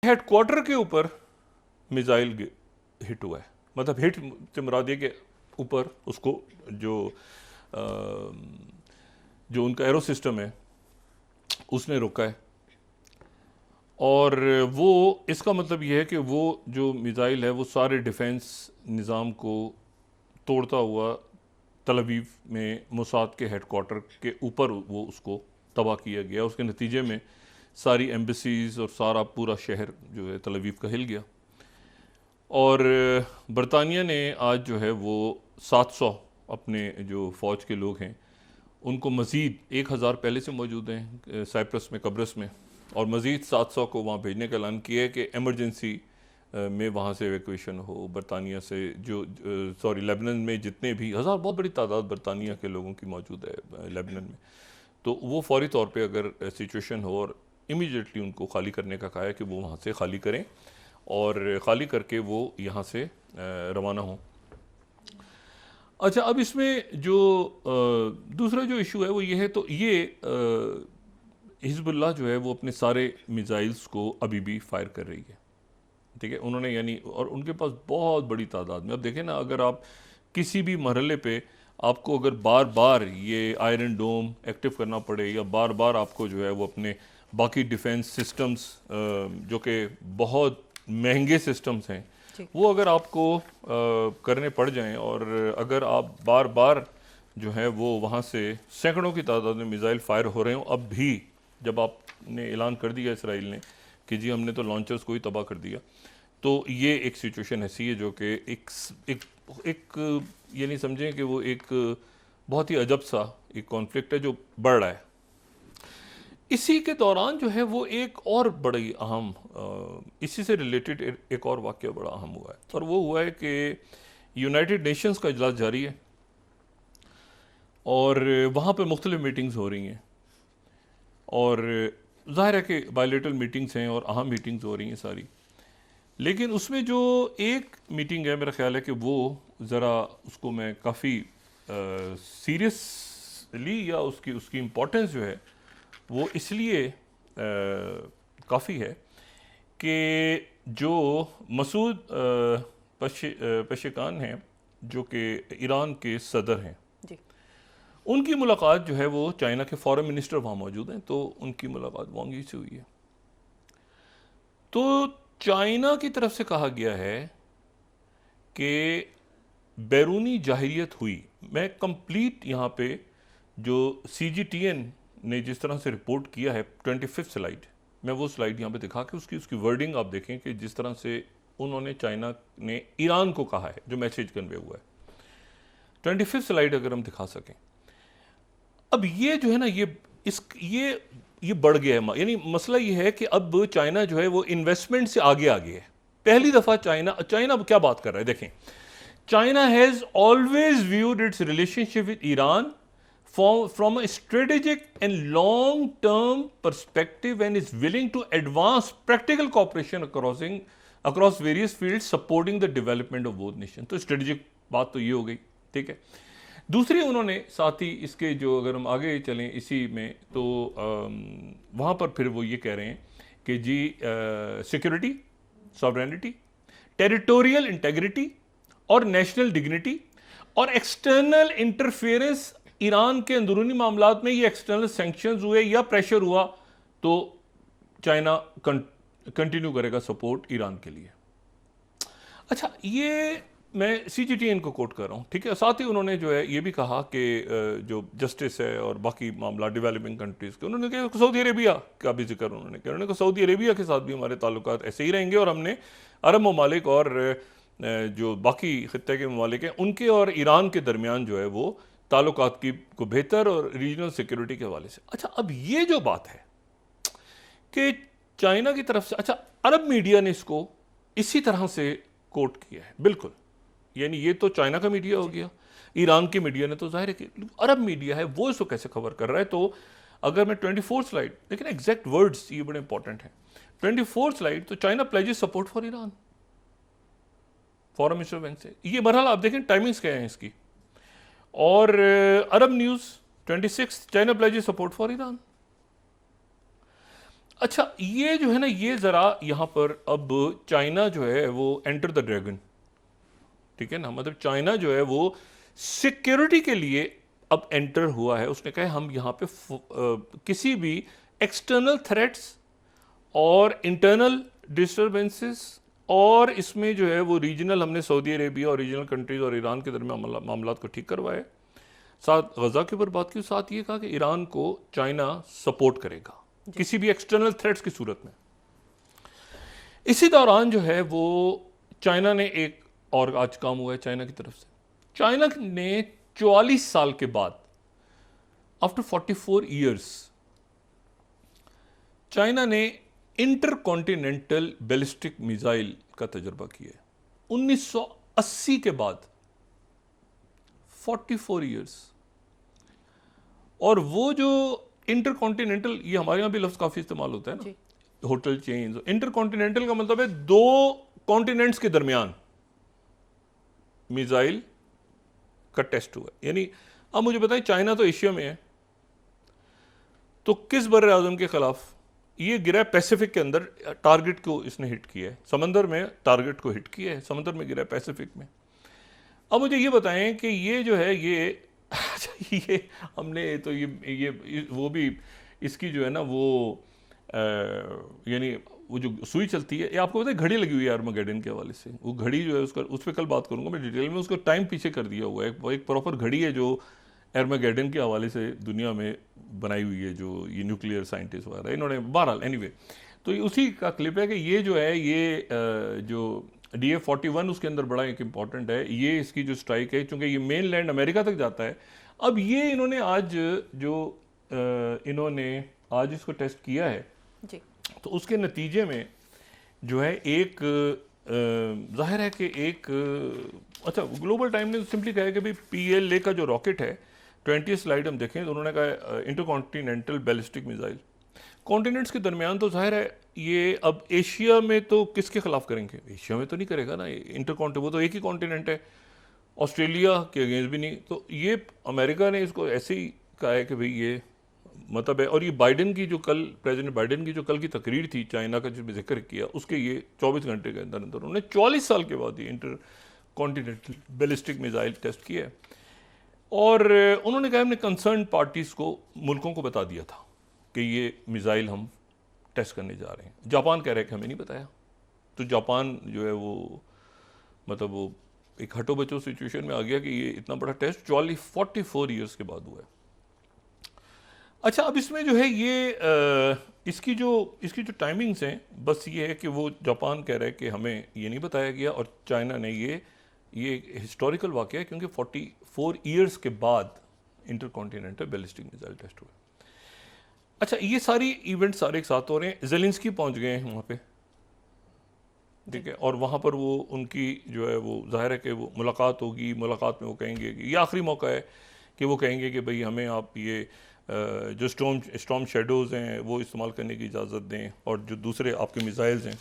Headquarter के ऊपर missile hit हुआ है। मतलब हिट से मुराद ये कि ऊपर उसको जो अ, जो उनका एरो सिस्टम है उसने रोका है। और वो इसका मतलब ये है कि वो जो मिसाइल है वो सारे डिफेंस निज़ाम को तोड़ता हुआ तल अवीव में मोसाद के हेडक्वार्टर के ऊपर वो उसको तबाह किया गया। उसके नतीजे में सारी एम्बेसीज़ और सारा पूरा शहर जो है तल अवीव का हिल गया। और बरतानिया ने आज जो है वो 700 अपने जो फ़ौज के लोग हैं उनको मज़ीद 1000 पहले से मौजूद हैं साइप्रस में, कब्रस में, और मज़ीद 700 को वहाँ भेजने का ऐलान किया है कि एमरजेंसी में वहाँ से एवेकुएशन हो बरतानिया से। जो सॉरी लेबनान में जितने भी हज़ार, बहुत बड़ी तादाद बरतानिया के लोगों की मौजूद है लेबनान में, तो वो फौरी तौर पे अगर सिचुएशन हो और इमीडिएटली उनको खाली करने का कहा है कि वो वहाँ से खाली करें और ख़ाली करके वो यहाँ से रवाना हों। अच्छा, अब इसमें जो दूसरा जो इशू है वो ये है, तो ये हिजबुल्लाह जो है वो अपने सारे मिसाइल्स को अभी भी फायर कर रही है, ठीक है। उन्होंने यानी, और उनके पास बहुत बड़ी तादाद में, अब देखें ना, अगर आप किसी भी मरहले पे आपको अगर बार बार ये आयरन डोम एक्टिव करना पड़े या बार बार आपको जो है वो अपने बाकी डिफेंस सिस्टम्स जो कि बहुत महंगे सिस्टम्स हैं वो अगर आपको करने पड़ जाएं, और अगर आप बार बार जो है वो वहाँ से सैकड़ों की तादाद में मिसाइल फायर हो रहे हो, अब भी जब आपने ऐलान कर दिया इसराइल ने कि जी हमने तो लॉन्चर्स को ही तबाह कर दिया, तो ये एक सिचुएशन ऐसी है जो कि एक एक ये नहीं समझें कि वो एक बहुत ही अजब सा एक कॉन्फ्लिक्ट है जो बढ़ रहा है। इसी के दौरान जो है वो एक और बड़ी अहम इसी से रिलेटेड एक और वाक़या बड़ा अहम हुआ है, और वो हुआ है कि यूनाइटेड नेशंस का इजलास जारी है और वहाँ पर मुख्तलिफ मीटिंग्स हो रही हैं, और ज़ाहिर है कि बायलेटरल मीटिंग्स हैं और अहम मीटिंग्स हो रही हैं सारी। लेकिन उसमें जो एक मीटिंग है, मेरा ख्याल है कि वो ज़रा उसको मैं काफ़ी सीरियसली, या उसकी उसकी इम्पोर्टेंस जो है वो इसलिए काफ़ी है कि जो मसूद पशेकान हैं जो कि ईरान के सदर हैं, उनकी मुलाकात जो है वो चाइना के फॉरेन मिनिस्टर वहाँ मौजूद हैं, तो उनकी मुलाकात वांग यी से हुई है। तो चाइना की तरफ से कहा गया है कि बैरूनी जाहिरियत हुई। मैं कंप्लीट यहाँ पे जो CGTN ने जिस तरह से रिपोर्ट किया है 25th स्लाइड, मैं वो स्लाइड यहाँ पे दिखा के उसकी वर्डिंग आप देखें कि जिस तरह से उन्होंने चाइना ने ईरान को कहा है, जो मैसेज कन्वे हुआ है। 25th स्लाइड अगर हम दिखा सकें। अब ये जो है ना, ये बढ़ गया है, यानी मसला ये है कि अब चाइना जो है वो इन्वेस्टमेंट से आगे आ गया है। पहली दफा चाइना अब क्या बात कर रहा है, देखें। China has always viewed it's relationship with Iran from a strategic and long-term perspective and is willing to advance practical cooperation across various fields supporting the development of both nations। तो strategic बात तो ये हो गई, ठीक है। दूसरी उन्होंने साथ ही इसके जो, अगर हम आगे चलें इसी में, तो वहाँ पर फिर वो ये कह रहे हैं कि जी सिक्योरिटी, सॉवरेनिटी, टेरिटोरियल इंटेग्रिटी और नेशनल डिग्निटी और एक्सटर्नल इंटरफेरेंस, ईरान के अंदरूनी मामलात में ये एक्सटर्नल सैंक्शंस हुए या प्रेशर हुआ तो चाइना कंटिन्यू करेगा सपोर्ट ईरान के लिए। अच्छा, ये मैं CGTN को कोट कर रहा हूँ, ठीक है। साथ ही उन्होंने जो है ये भी कहा कि जो जस्टिस है और बाकी मामला डेवलपिंग कंट्रीज़ के, उन्होंने कहा सऊदी अरेबिया का भी जिक्र उन्होंने किया। उन्होंने कहा सऊदी अरेबिया के साथ भी हमारे ताल्लुकात ऐसे ही रहेंगे और हमने अरब ममालिक और जो बाकी खित्ते के ममालिक हैं उनके और ईरान के दरमियान जो है वो ताल्लुकात की को बेहतर और रीजनल सिक्योरिटी के हवाले से। अच्छा, अब ये जो बात है कि चाइना की तरफ से, अच्छा, अरब मीडिया ने इसको इसी तरह से कोट किया है, बिल्कुल। यानी ये तो चाइना का मीडिया हो गया, ईरान की मीडिया ने तो जाहिर है कि अरब मीडिया है वो इसको कैसे खबर कर रहा है। तो अगर मैं 24 स्लाइड, लेकिन एग्जैक्ट वर्ड्स ये बड़े इंपॉर्टेंट हैं, 24 स्लाइड, तो China pledges support for Iran, foreign minister bank से। ये बहरहाल आप देखें टाइमिंग्स क्या है इसकी। और Arab News 26 China pledges support for Iran. अच्छा, ये जो है ना, ये ज़रा यहाँ पर अब चाइना जो है वो एंटर द ड्रैगन, ठीक है ना, मतलब चाइना जो है वो सिक्योरिटी के लिए अब एंटर हुआ है। उसने कहा हम यहाँ पे किसी भी एक्सटर्नल थ्रेट्स और इंटरनल डिस्टर्बेंसेस, और इसमें जो है वो रीजनल, हमने सऊदी अरेबिया और रीजनल कंट्रीज और ईरान के दरमियान मामला को ठीक करवाए, साथ गजा के ऊपर बात की, साथ ये कहा कि ईरान को चाइना सपोर्ट करेगा किसी भी एक्सटर्नल थ्रेट्स की सूरत में। इसी दौरान जो है वो चाइना ने एक और आज काम हुआ है चाइना की तरफ से। चाइना ने 44 साल के बाद, आफ्टर 44 ईयर्स, चाइना ने इंटरकॉन्टिनेंटल बैलिस्टिक मिसाइल का तजुर्बा किया है 1980 के बाद, 44 ईयर्स। और वो जो इंटरकॉन्टिनेंटल, ये हमारे यहां भी लफ्ज काफी इस्तेमाल होता है ना, होटल चेन्स। इंटरकॉन्टिनेंटल का मतलब है दो कॉन्टिनेंट्स के दरमियान मिसाइल का टेस्ट हुआ। यानी अब मुझे बताएं, चाइना तो एशिया में है, तो किस बर्रे आज़म के खिलाफ ये गिरा? पैसिफिक के अंदर टारगेट को इसने हिट किया है, समंदर में टारगेट को हिट किया है, समंदर में गिरा है, पैसिफिक में। अब मुझे ये बताएं कि ये जो है ये हमने तो ये वो भी इसकी जो है ना वो यानी वो जो सुई चलती है, ये आपको पता है घड़ी लगी हुई है आर्मागेडन के हवाले से। वो घड़ी जो है उसका, उस पर कल बात करूंगा मैं डिटेल में, उसको टाइम पीछे कर दिया हुआ है। वो एक प्रॉपर घड़ी है जो आर्मागेडन के हवाले से दुनिया में बनाई हुई है, जो ये न्यूक्लियर साइंटिस्ट वगैरह इन्होंने, बहरहाल एनीवे, तो ये उसी का क्लिप है कि ये जो है ये जो DF-41 उसके अंदर बड़ा एक इम्पॉर्टेंट है। ये इसकी जो स्ट्राइक है, चूंकि ये मेन लैंड अमेरिका तक जाता है। अब ये इन्होंने आज जो इन्होंने आज इसको टेस्ट किया है जी, तो उसके नतीजे में जो है एक जाहिर है कि एक अच्छा, ग्लोबल टाइम ने सिंपली कहा है कि भाई PLA का जो रॉकेट है, 20 स्लाइड हम देखें तो उन्होंने कहा इंटरकॉन्टिनेंटल बैलिस्टिक मिसाइल कॉन्टिनेंट्स के दरमियान। तो जाहिर है ये अब एशिया में तो किसके खिलाफ करेंगे? एशिया में तो नहीं करेगा ना, इंटरकॉन्टिनेंट, वो तो एक ही कॉन्टिनेंट है, ऑस्ट्रेलिया के अगेंस्ट भी नहीं। तो ये अमेरिका ने इसको ऐसे ही कहा है कि भाई ये मतलब है। और ये बाइडेन की जो कल, प्रेसिडेंट बाइडेन की जो कल की तकरीर थी चाइना का जो जिक्र किया, उसके ये 24 घंटे के अंदर अंदर उन्होंने 44 साल के बाद ये intercontinental ballistic missile test किया है। और उन्होंने कहा हमने कंसर्न पार्टीज को, मुल्कों को बता दिया था कि ये मिसाइल हम टेस्ट करने जा रहे हैं। जापान कह रहा है कि हमें नहीं बताया। तो जापान जो है वो मतलब वो एक हटो बचो सिचुएशन में आ गया कि ये इतना बड़ा टेस्ट 44 ईयर्स के बाद हुआ है। अच्छा, अब इसमें जो है ये इसकी जो टाइमिंग्स हैं, बस ये है कि वो जापान कह रहा है कि हमें ये नहीं बताया गया, और चाइना ने ये हिस्टोरिकल वाक़या है क्योंकि 44 ईयर्स के बाद इंटरकॉन्टिनेंटल बैलिस्टिक मिसाइल टेस्ट हुआ। अच्छा, ये सारी इवेंट सारे एक साथ हो रहे हैं। ज़ेलेंस्की पहुंच गए हैं वहाँ पे, ठीक है, और वहाँ पर वो उनकी जो है वो जाहिर है कि वो मुलाकात होगी। मुलाकात में वो कहेंगे कि ये आखिरी मौका है कि वो कहेंगे कि भाई हमें आप ये जो स्टॉर्म शेडोज़ हैं वो इस्तेमाल करने की इजाज़त दें, और जो दूसरे आपके मिसाइल्स हैं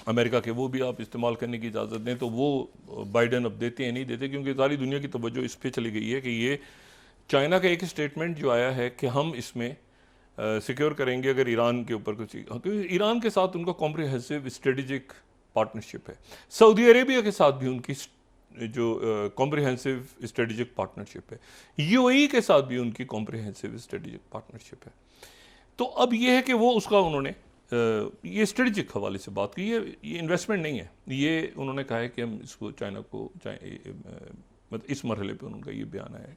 अमेरिका के वो भी आप इस्तेमाल करने की इजाज़त दें। तो वो बाइडन अब देते हैं नहीं देते, क्योंकि सारी दुनिया की तवज्जो इस पर चली गई है कि ये चाइना का एक स्टेटमेंट जो आया है कि हम इसमें सिक्योर करेंगे अगर ईरान के ऊपर कुछ, क्योंकि ईरान के साथ उनका कॉम्प्रिहेंसिव स्ट्रेटेजिक पार्टनरशिप है। सऊदी अरेबिया के साथ भी उनकी जो कॉम्प्रिहेंसिव स्ट्रेटेजिक पार्टनरशिप है। UAE के साथ भी उनकी कॉम्प्रिहेंसिव स्ट्रेटेजिक पार्टनरशिप है। तो अब ये है कि वो उसका उन्होंने ये स्ट्रेटेजिक हवाले से बात की, ये इन्वेस्टमेंट नहीं है। ये उन्होंने कहा है कि हम इसको चाइना को मतलब इस मरहले पे उनका ये बयान है।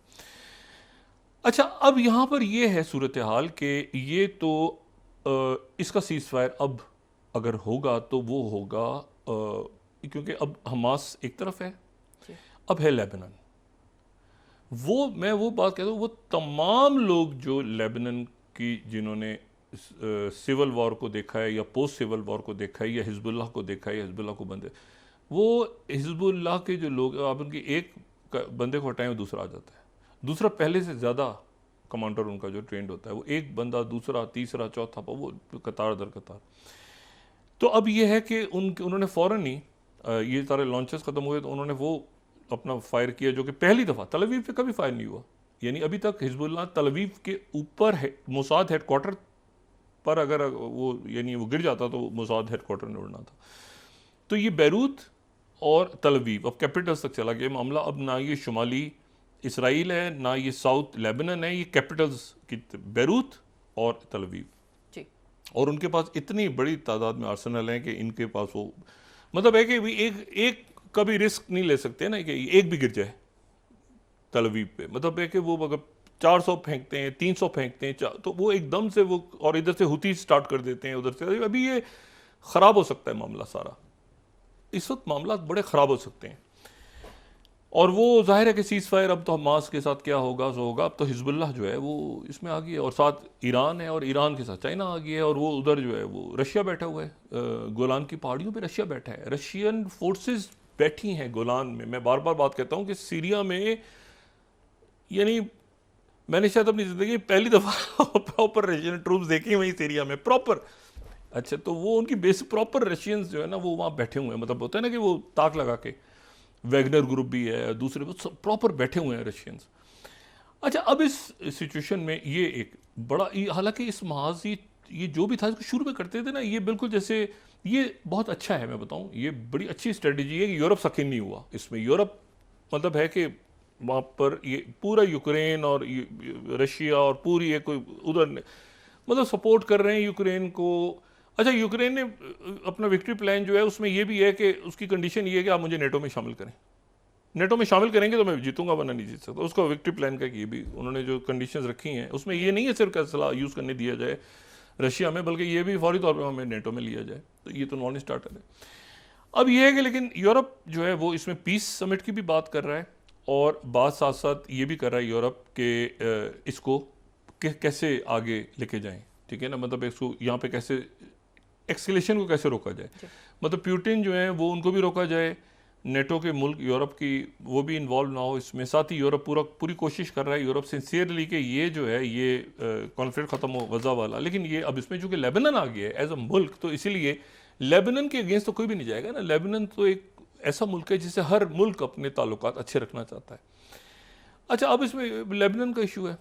अच्छा, अब यहाँ पर ये है सूरत हाल कि ये तो इसका सीज़फायर अब अगर होगा तो वो होगा क्योंकि अब हमास एक तरफ है, अब है लेबनान। वो मैं वो बात कहता हूँ, वो तमाम लोग जो लेबनान की जिन्होंने सिविल वॉर को देखा है या पोस्ट सिविल वॉर को देखा है या हिजबुल्लाह को देखा है या हिजबुल्लाह को बंदे, वो हिजबुल्लाह के जो लोग, आप उनकी एक बंदे को हटाएं दूसरा आ जाता है, दूसरा पहले से ज़्यादा कमांडर उनका जो ट्रेंड होता है, वो एक बंदा दूसरा तीसरा चौथा वो कतार दर कतार। तो अब ये है कि उन्होंने फ़ौरन ही ये सारे लॉन्चेस ख़त्म हुए तो उन्होंने वो अपना फायर किया, जो कि पहली दफ़ा तल अवीव पे कभी फायर नहीं हुआ। यानी अभी तक हिजबुल्लाह तल अवीव के ऊपर है, मोसाद हेडक्वार्टर पर अगर वो यानी वो गिर जाता तो मोसाद हेडक्वार्टर ने उड़ना था। तो ये बैरूत और तल अवीव अब कैपिटल्स तक चला गया मामला। अब ना ये शुमाली इसराइल है ना ये साउथ लेबनान है, ये कैपिटल्स की बैरूत और तल अवीव। और उनके पास इतनी बड़ी तादाद में आर्सेनल हैं कि इनके पास वो मतलब है कि भी एक कभी रिस्क नहीं ले सकते ना कि एक भी गिर जाए तल अवीव पे। मतलब है कि वो अगर 400 फेंकते हैं 300 फेंकते हैं तो वो एकदम से वो और इधर से हुती स्टार्ट कर देते हैं उधर से, अभी ये ख़राब हो सकता है मामला सारा। इस वक्त मामला बड़े ख़राब हो सकते हैं और वो जाहिर है कि सीज़ फायर अब तो हमास के साथ क्या होगा सो होगा। अब तो हिजबुल्लाह जो है वो इसमें आ गई है और साथ ईरान है और ईरान के साथ चाइना आ गया है और वो उधर जो है वो रशिया बैठा हुआ है, गोलान की पहाड़ियों पे रशिया बैठा है, रशियन फोर्सेस बैठी हैं गोलान में। मैं बार बार बात कहता हूँ कि सीरिया में यानी मैंने शायद अपनी ज़िंदगी पहली दफ़ा प्रॉपर रशियन ट्रूप्स देखे वहीं सीरिया में प्रॉपर। अच्छा तो वो उनकी बेसिक प्रॉपर रशियंस जो है ना वो वहाँ बैठे हुए हैं, मतलब होता है ना कि वो ताक लगा के, वैगनर ग्रुप भी है दूसरे प्रॉपर बैठे हुए हैं रशियंस। अच्छा अब इस सिचुएशन में ये एक बड़ा हालांकि इस महाज ये जो भी था इसको शुरू में करते थे ना ये बिल्कुल जैसे ये बहुत अच्छा है, मैं बताऊं ये बड़ी अच्छी स्ट्रेटजी है कि यूरोप सकिन नहीं हुआ इसमें। यूरोप मतलब है कि वहाँ पर ये पूरा यूक्रेन और रशिया और पूरी एक उधर मतलब सपोर्ट कर रहे हैं यूक्रेन को। अच्छा यूक्रेन ने अपना विक्ट्री प्लान जो है उसमें ये भी है कि उसकी कंडीशन ये है कि आप मुझे नेटो में शामिल करें, नेटो में शामिल करेंगे तो मैं जीतूंगा वरना नहीं जीत सकता। उसका विक्ट्री प्लान का ये भी उन्होंने जो कंडीशंस रखी हैं उसमें ये नहीं है सिर्फ असला यूज़ करने दिया जाए रशिया में, बल्कि ये भी फौरी तौर पर हमें नेटो में लिया जाए। तो ये तो नॉन स्टार्टर है। अब ये है कि लेकिन यूरोप जो है वो इसमें पीस समिट की भी बात कर रहा है और बात साथ साथ ये भी कर रहा है यूरोप के इसको कैसे आगे लेके जाएं, ठीक है ना, मतलब इसको यहाँ पे कैसे एक्सकेलेशन को कैसे रोका जाए। मतलब प्यूटिन जो है वो उनको भी रोका जाए, नेटो के मुल्क यूरोप की वो भी इन्वॉल्व ना हो इसमें। साथ ही यूरोप पूरी कोशिश कर रहा है यूरोप सिंसियरली कि ये जो है ये कॉन्फ्लिक्ट ख़त्म हो गजा वाला। लेकिन ये अब इसमें चूँकि लेबनान आ गया है एज अ मुल्क तो इसीलिए लेबनान के अगेंस्ट तो कोई भी नहीं जाएगा ना। लेबनान तो एक ऐसा मुल्क है जिससे हर मुल्क अपने ताल्लुकात अच्छे रखना चाहता है। अच्छा अब इसमें लेबनान का इशू है,